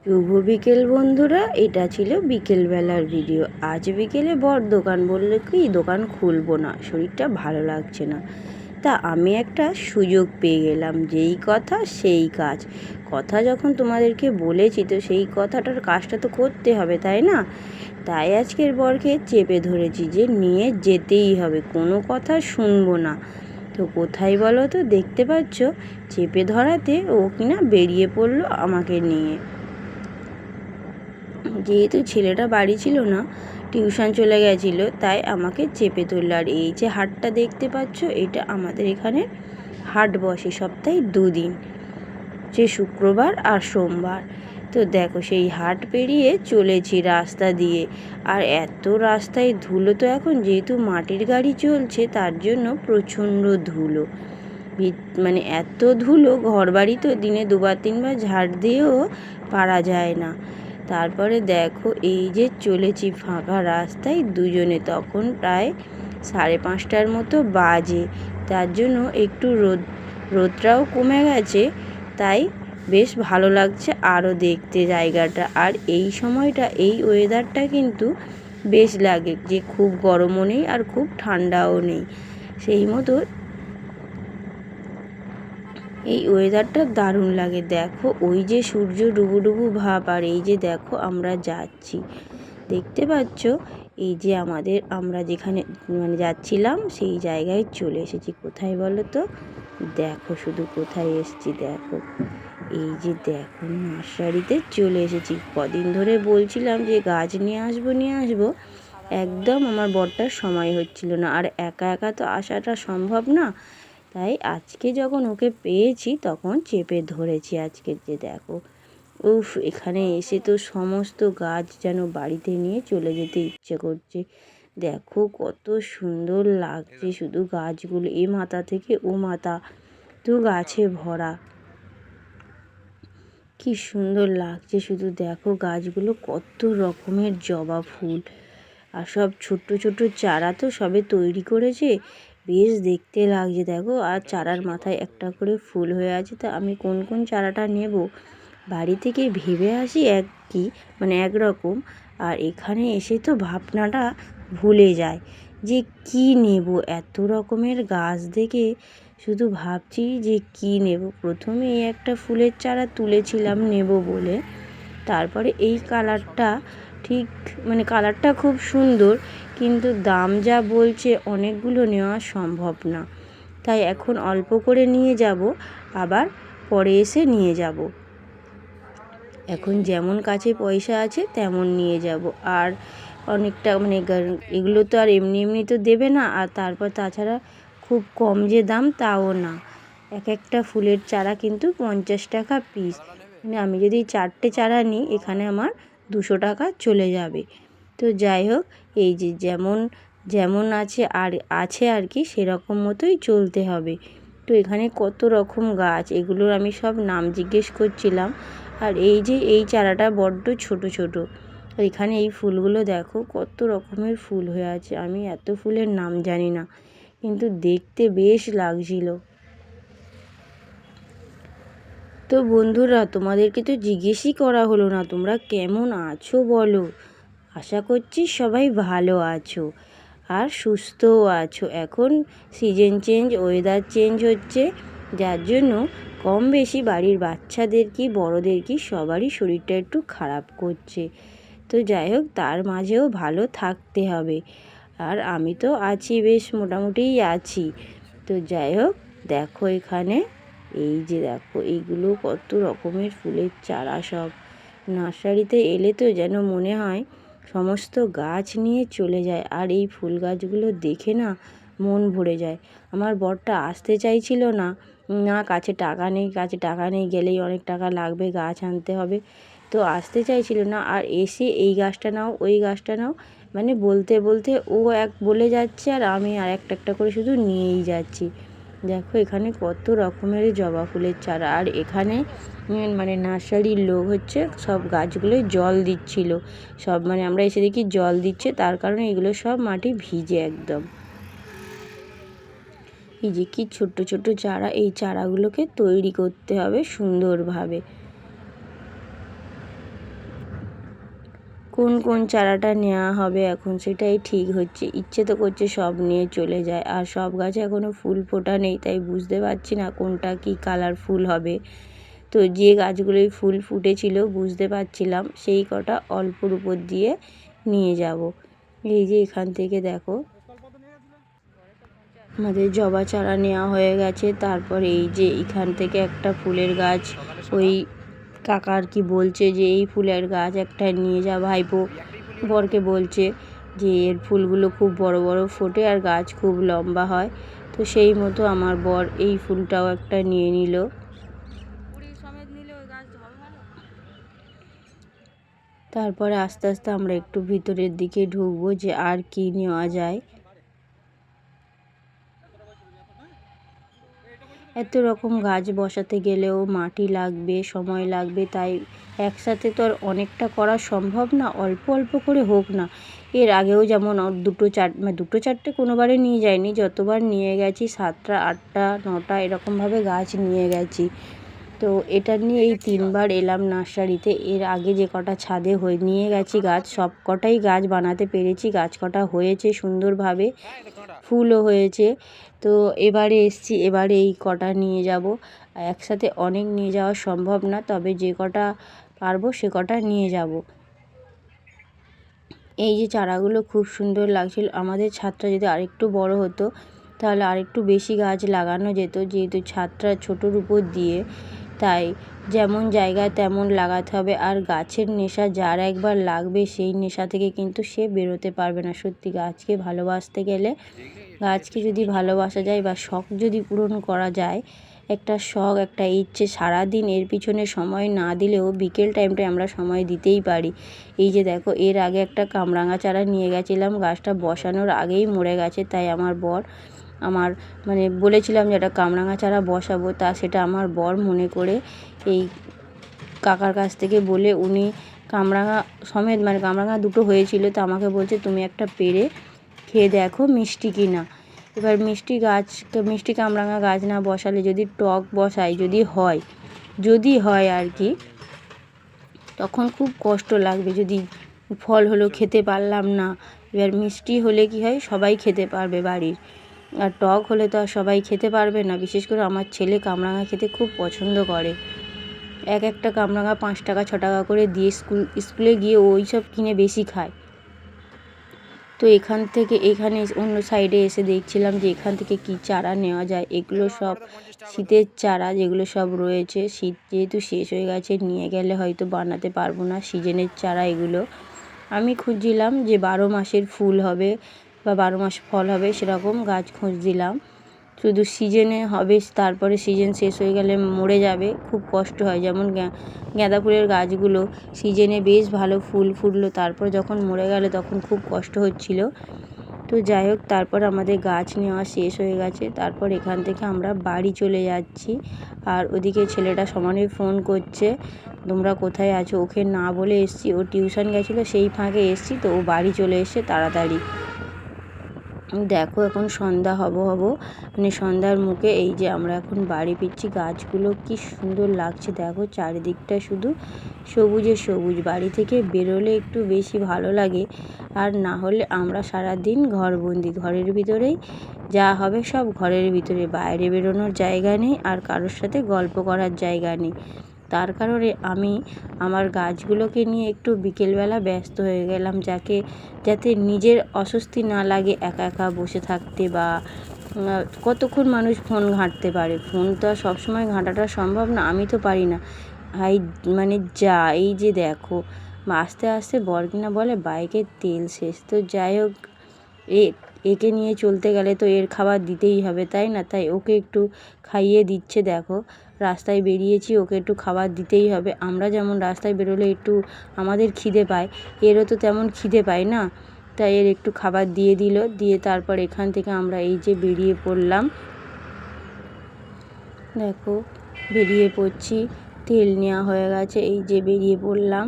শুভ বিকেল বন্ধুরা, এটা ছিল বিকেলবেলার ভিডিও। আজ বিকেলে বর দোকান বললো কি দোকান খুলবো না, শরীরটা ভালো লাগছে না। তা আমি একটা সুযোগ পেয়ে গেলাম, যেই কথা সেই কাজ। কথা যখন তোমাদেরকে বলেছি তো সেই কথাটার কাজটা তো করতে হবে, তাই না? তাই আজকের বরকে চেপে ধরেছি যে নিয়ে যেতেই হবে, কোনো কথা শুনবো না। তো কোথায় বলো তো, দেখতে পাচ্ছ চেপে ধরাতে ও কিনা বেরিয়ে পড়লো আমাকে নিয়ে। যেহেতু ছেলেটা বাড়ি ছিল না, টিউশন চলে গেছিলো, তাই আমাকে চেপে ধরলো। আর এই যে হাটটা দেখতে পাচ্ছ, এটা আমাদের এখানে হাট বসে সপ্তাহে 2 দিন, যে শুক্রবার আর সোমবার। তো দেখো সেই হাট পেরিয়ে চলেছি রাস্তা দিয়ে। আর এত রাস্তায় ধুলো, তো এখন যেহেতু মাটির গাড়ি চলছে তার জন্য প্রচণ্ড ধুলো। মানে এত ধুলো, ঘর বাড়ি তো দিনে 2-3বার ঝাড় দিয়েও পারা যায় না। তারপরে দেখো এই যে চলেছি ফাঁকা রাস্তায় দুজনে, তখন প্রায় 5:30টার মতো বাজে। তার জন্য একটু রোদটাও কমে গেছে, তাই বেশ ভালো লাগছে আরও দেখতে জায়গাটা। আর এই সময়টা, এই ওয়েদারটা কিন্তু বেশ লাগে, যে খুব গরমও নেই আর খুব ঠান্ডাও নেই, সেই মতো এই ওয়েদারটা দারুণ লাগে। দেখো ওই যে সূর্য ডুবু ভাব, আর এই যে দেখো আমরা যাচ্ছি, দেখতে পাচ্ছ এই যে আমরা যেখানে মানে যাচ্ছিলাম সেই জায়গায় চলে এসেছি। কোথায় বলো তো? দেখো শুধু কোথায় এসেছি, দেখো এই যে দেখো নার্সারিতে চলে এসেছি। কদিন ধরে বলছিলাম যে গাছ নিয়ে আসবো, একদম আমার বরটার সময় হচ্ছিল না, আর একা একা তো আসাটা সম্ভব না। তাই আজকে যখন ওকে পেয়েছি তখন চেপে ধরেছি। আজকের যে দেখো, উফ, এখানে এসে তো সমস্ত গাছ যেন বাড়িতে নিয়ে চলে যেতে ইচ্ছে করছে। দেখো কত সুন্দর লাগছে শুধু গাছগুলো, এ মাথা থেকে ও মাথা তো গাছে ভরা। কি সুন্দর লাগছে শুধু দেখো গাছগুলো, কত রকমের জবা ফুল। আর সব ছোট্ট ছোট্ট চারা তো সবে তৈরি করেছে, বেশ দেখতে লাগছে দেখো। আর চারার মাথায় একটা করে ফুল হয়ে আছে। তা আমি কোন কোন চারাটা নেব বাড়ি থেকে ভেবে আসি মানে একরকম, আর এখানে এসে তো ভাবনাটা ভুলে যায় যে কি নেব। এত রকমের গাছ দেখে শুধু ভাবছি যে কি নেব। প্রথমে এই একটা ফুলের চারা তুলেছিলাম নেব বলে, তারপরে এই কালারটা ঠিক মানে কালারটা খুব সুন্দর, কিন্তু দাম যা বলছে অনেকগুলো নেওয়া সম্ভব না। তাই এখন অল্প করে নিয়ে যাব, আবার পরে এসে নিয়ে যাব। এখন যেমন কাছে পয়সা আছে তেমন নিয়ে যাব। আর অনেকটা মানে এগুলো তো আর এমনি এমনি তো দেবে না। আর তারপর তাছাড়া খুব কম যে দাম তাও না, এক একটা ফুলের চারা কিন্তু 50 টাকা পিস। মানে আমি যদি 4টে চারা নিই এখানে আমার 200 টাকা চলে যাবে। তো যাই হোক, এই যে যেমন যেমন আছে আর কি, সেরকম মতোই চলতে হবে। তো এখানে কত রকম গাছ, এগুলোর আমি সব নাম জিজ্ঞেস করছিলাম। আর এই যে এই চারাটা বড্ড ছোট ছোট, এখানে এই ফুলগুলো দেখো কত রকমের ফুল হয়ে আছে। আমি এত ফুলের নাম জানি না, কিন্তু দেখতে বেশ লাগছিল। তো বন্ধুরা, তোমাদেরকে তো জিজ্ঞেসই করা হলো না, তোমরা কেমন আছো বলো। আশা করছি সবাই ভালো আছো আর সুস্থও আছো। এখন সিজন চেঞ্জ, ওয়েদার চেঞ্জ হচ্ছে, যার জন্য কম বেশি বাড়ির বাচ্চাদের কি বড়োদের কি সবারই শরীরটা একটু খারাপ করছে। তো যাই হোক, তার মাঝেও ভালো থাকতে হবে। আর আমি তো আছি, বেশ মোটামুটিই আছি। তো যাই হোক, দেখো এখানে এই যে দেখো এইগুলো কত রকমের ফুলের চারা। সব নার্সারিতে এলে তো যেন মনে হয় সমস্ত গাছ নিয়ে চলে যায়। আর এই ফুল গাছগুলো দেখে না মন ভরে যায়। আমার বরটা আসতে চাইছিল না, কাছে টাকা নেই, গেলেই অনেক টাকা লাগবে, গাছ আনতে হবে, তো আসতে চাইছিল না। আর এসে এই গাছটা নাও ওই গাছটা নাও মানে বলতে বলতে ও এক বলে যাচ্ছে, আর আমি আর একটা করে শুধু নিয়েই যাচ্ছি। দেখো এখানে কত রকমের জবা ফুলের চারা। আর এখানে মানে নার্সারির লোক হচ্ছে সব গাছগুলোয় জল দিচ্ছিল। সব মানে আমরা এসে দেখি জল দিচ্ছে, তার কারণে এগুলো সব মাটি ভিজে একদম। এই যে কি ছোট্ট ছোট্ট চারা, এই চারাগুলোকে তৈরি করতে হবে সুন্দরভাবে। কোন কোন চারাটা নেওয়া হবে এখন সেটাই ঠিক হচ্ছে। ইচ্ছে তো করছে সব নিয়ে চলে যায়, আর সব গাছে এখনও ফুল ফোটা নেই, তাই বুঝতে পারছি না কোনটা কি কালারফুল হবে। তো যে গাছগুলোই ফুল ফুটেছিল বুঝতে পারছিলাম সেই কটা অল্পর উপর দিয়ে নিয়ে যাব। এই যে এখান থেকে দেখো আমাদের জবা চারা নেওয়া হয়ে গেছে। তারপর এই যে এখান থেকে একটা ফুলের গাছ ওই কাকার কি বলছে যে এই ফুলের গাছ একটা নিয়ে যা ভাইপো, বরকে বলছে যে এর ফুলগুলো খুব বড় বড় ফোটে আর গাছ খুব লম্বা হয়। তো সেই মতো আমার বর এই ফুলটাও একটা নিয়ে নিল। তারপরে আস্তে আস্তে আমরা একটু ভিতরের দিকে ঢুকবো যে আর কি নেওয়া যায়। এত রকম গাছ বসাতে গেলেও মাটি লাগবে, সময় লাগবে, তাই একসাথে তো আর অনেকটা করা সম্ভব না, অল্প অল্প করে হোক না। এর আগেও যেমন দুটো চারটে কোনোবারে নিয়ে যাইনি, যতবার নিয়ে গেছি 7টা 8টা 9টা এরকমভাবে গাছ নিয়ে গেছি। তো এটা নিয়ে এই 3বার এলাম নার্সারিতে। এর আগে যে কটা ছাদে নিয়ে গেছি গাছ, সব কটাই গাছ বানাতে পেরেছি, গাছ কটা হয়েছে সুন্দরভাবে, ফুলও হয়েছে। তো এবারে এসছি, এবারে এই কটা নিয়ে যাব। একসাথে অনেক নিয়ে যাওয়া সম্ভব না, তবে যে কটা পারবো সে কটা নিয়ে যাব। এই যে চারাগুলো খুব সুন্দর লাগছিল। আমাদের ছাদটা যদি আরেকটু বড় হতো তাহলে আরেকটু বেশি গাছ লাগানো যেত, যেহেতু ছাদটা ছোটোর উপর দিয়ে, তাই যেমন জায়গা তেমন লাগাতে হবে। আর গাছের নেশা যার একবার লাগবে সেই নেশা থেকে কিন্তু সে বেরোতে পারবে না। সত্যি গাছকে ভালোবাসতে গেলে, গাছকে যদি ভালোবাসা যায় বা শখ যদি পূরণ করা যায়, একটা শখ একটা ইচ্ছে, সারাদিন এর পিছনে সময় না দিলেও বিকেল টাইমটায় আমরা সময় দিতেই পারি। এই যে দেখো এর আগে একটা কামরাঙা চারা নিয়ে গেছিলাম, গাছটা বসানোর আগেই মরে গেছে, তাই আমার বর বলেছিলাম যে একটা কামরাঙা চারা বসাবো, তা সেটা আমার বর মনে করে এই কাকার কাছ থেকে বলে উনি কামরাঙা সমেত কামরাঙা দুটো হয়েছিল, তো আমাকে বলছে তুমি একটা পেড়ে খেয়ে দেখো মিষ্টি কি না। এবার মিষ্টি কামরাঙা গাছ না বসালে যদি টক বসাই, যদি হয় আর কি, তখন খুব কষ্ট লাগবে। যদি ফল হলো খেতে পারলাম না, এবার মিষ্টি হলে কি হয় সবাই খেতে পারবে বাড়ির, আর টক হলে তো আর সবাই খেতে পারবে না। বিশেষ করে আমার ছেলে কামরাঙা খেতে খুব পছন্দ করে, একটা কামরাঙা 5 টাকা 6 টাকা করে দিয়ে স্কুলে গিয়ে ওই সব কিনে বেশি খায়। তো এখানে অন্য সাইডে এসে দেখছিলাম যে এখান থেকে কি চারা নেওয়া যায়। এগুলো সব শীতের চারা, যেগুলো সব রয়েছে, শীত যেহেতু শেষ হয়ে গেছে, নিয়ে গেলে হয়তো বানাতে পারবো না, সিজনের চারা এগুলো। আমি খুঁজছিলাম যে 12 মাসের ফুল হবে বা 12 মাস ফল হবে সেরকম গাছ খুঁজছিলাম। শুধু সিজনে হবে, তারপরে সিজন শেষ হয়ে গেলে মরে যাবে, খুব কষ্ট হয়। যেমন গাঁদা ফুলের গাছগুলো সিজনে বেশ ভালো ফুল ফুটলো, তারপর যখন মরে গেল তখন খুব কষ্ট হচ্ছিল। তো যাই হোক, তারপর আমাদের গাছ নেওয়া শেষ হয়ে গেছে। তারপর এখান থেকে আমরা বাড়ি চলে যাচ্ছি, আর ওদিকে ছেলেটা সমানে ফোন করছে তোমরা কোথায় আছো। ওকে না বলে এসছি, ও টিউশন গেছিলো, সেই ফাঁকে এসছি, তো ও বাড়ি চলে এসছে তাড়াতাড়ি। দেখো এখন সন্ধ্যা হব সন্ধ্যার মুখে এই যে আমরা এখন বাড়ি ফিরছি। গাছগুলো কি সুন্দর লাগছে দেখো, চারিদিকটা শুধু সবুজে সবুজ। বাড়ি থেকে বেরোলে একটু বেশি ভালো লাগে, আর না হলে আমরা সারাদিন ঘরবন্দি, ঘরের ভিতরেই যা হবে সব ঘরের ভিতরে, বাইরে বেরোনোর জায়গা নেই, আর কারোর সাথে গল্প করার জায়গা নেই। তার কারণে আমি আমার গাছগুলোকে নিয়ে একটু বিকেলবেলা ব্যস্ত হয়ে গেলাম, যাতে নিজের অস্বস্তি না লাগে একা একা বসে থাকতে। বা কতক্ষণ মানুষ ফোন ঘাঁটতে পারে, ফোন তো আর সবসময় ঘাঁটাটা সম্ভব না, আমি তো পারি না। এই যে দেখো আস্তে আস্তে বর কিনা বলে বাইকের তেল শেষ। তো যাই হোক, একে নিয়ে চলতে গেলে তো এর খাবার দিতেই হবে, তাই না? তাই ওকে একটু খাইয়ে দিচ্ছে। দেখো রাস্তায় বেরিয়েছি, ওকে একটু খাবার দিতেই হবে। আমরা যেমন রাস্তায় বেরোলে একটু আমাদের খিদে পায়, এরও তো তেমন খিদে পায় না, তাই এর একটু খাবার দিয়ে তারপর এখান থেকে আমরা এই যে বেরিয়ে পড়লাম। দেখো বেরিয়ে পড়ছি, তেল নেওয়া হয়ে গেছে, এই যে বেরিয়ে পড়লাম।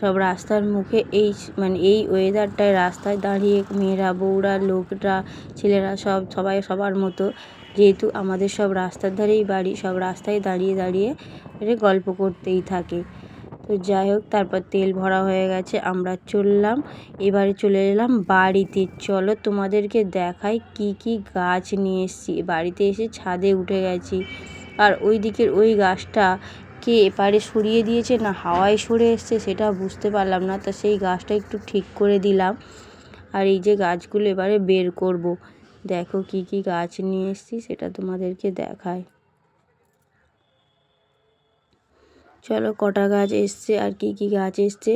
সব রাস্তার মুখে এই ওয়েদারটায় রাস্তায় দাঁড়িয়ে মেয়েরা, বউরা, লোকরা, ছেলেরা সবাই সবার মতো, যেহেতু আমাদের সব রাস্তার ধারেই বাড়ি, সব রাস্তায় দাঁড়িয়ে দাঁড়িয়ে গল্প করতেই থাকে। তো যাই হোক, তারপর তেল ভরা হয়ে গেছে, আমরা চললাম। এবারে চলে এলাম বাড়িতে। চলো তোমাদেরকে দেখাই কি কি গাছ নিয়ে এসেছি। বাড়িতে এসে ছাদে উঠে গেছি, আর ওই দিকের ওই গাছটা কে এপারে সরিয়ে দিয়েছে না হাওয়ায় সরে এসছে সেটা বুঝতে পারলাম না। তা সেই গাছটা একটু ঠিক করে দিলাম। আর এই যে গাছগুলো এবারে বের করব। দেখো কি কি গাছ নিয়ে এসেছি সেটা তোমাদেরকে দেখায়। চলো কটা গাছ এসছে আর কি কি গাছ এসছে।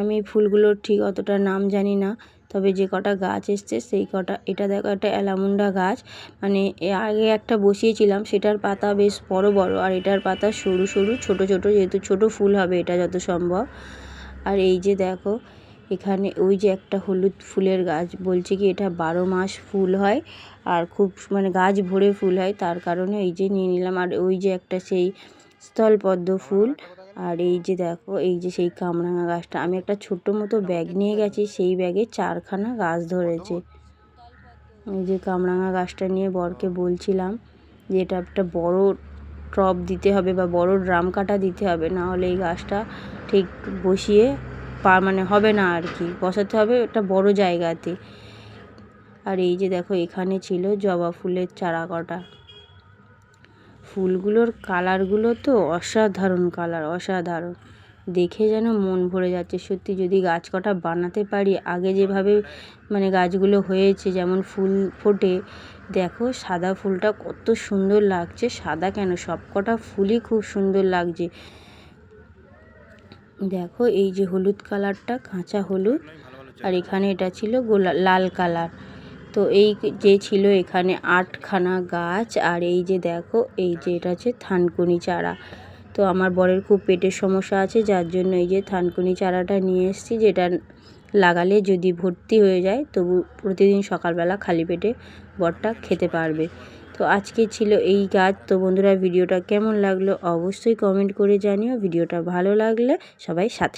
আমি ফুলগুলোর ঠিক অতটা নাম জানি না, তবে যে কটা গাছ এসছে সেই কটা। এটা দেখো, একটা অ্যালামুন্ডা গাছ, মানে আগে একটা বসিয়েছিলাম, সেটার পাতা বেশ বড় বড়, আর এটার পাতা সরু সরু ছোট ছোট, যেহেতু ছোট ফুল হবে এটা যত সম্ভব। আর এই যে দেখো এখানে ওই যে একটা হলুদ ফুলের গাছ, বলছে কি এটা 12 মাস ফুল হয় আর খুব মানে গাছ ভরে ফুল হয়, তার কারণে এই যে নিয়ে নিলাম। আর ওই যে একটা সেই স্থলপদ্ম ফুল। আর এই যে দেখো এই যে সেই কামরাঙা গাছটা, আমি একটা ছোট্ট মতো ব্যাগ নিয়ে গেছি, সেই ব্যাগে 4খানা গাছ ধরেছে। এই যে কামরাঙা গাছটা নিয়ে বরকে বলছিলাম যে এটা একটা বড় টব দিতে হবে বা বড় ড্রাম কাটা দিতে হবে, না হলে এই গাছটা ঠিক বসিয়ে মানে হবে না আর কি, বসাতে হবে একটা বড় জায়গাতে। আর এই যে দেখো এখানে ছিল জবা ফুলের চারা কটা। ফুলগুলোর কালারগুলো তো অসাধারণ কালার, অসাধারণ, দেখে যেন মন ভরে যাচ্ছে। সত্যি যদি গাছ কটা বানাতে পারি আগে যেভাবে মানে গাছগুলো হয়েছে, যেমন ফুল ফোটে, দেখো সাদা ফুলটা কত সুন্দর লাগছে। সাদা কেন, সব কটা ফুলই খুব সুন্দর লাগছে। দেখো এই যে হলুদ কালারটা, কাঁচা হলুদ, আর এখানে এটা ছিল লাল কালার। তো এই যে ছিল এখানে 8খানা গাছ। আর এই যে দেখো এই যে এটা হচ্ছে থানকুনি চারা। তো আমার বরের খুব পেটের সমস্যা আছে, যার জন্য এই যে থানকুনি চারাটা নিয়ে এসেছি, যেটা লাগালে যদি ভর্তি হয়ে যায় তবু প্রতিদিন সকালবেলা খালি পেটে বরটা খেতে পারবে। তো আজকে ছিল এই গাছ। তো বন্ধুরা ভিডিওটা কেমন লাগলো অবশ্যই কমেন্ট করে জানিও। ভিডিওটা ভালো লাগলে সবাই সাথে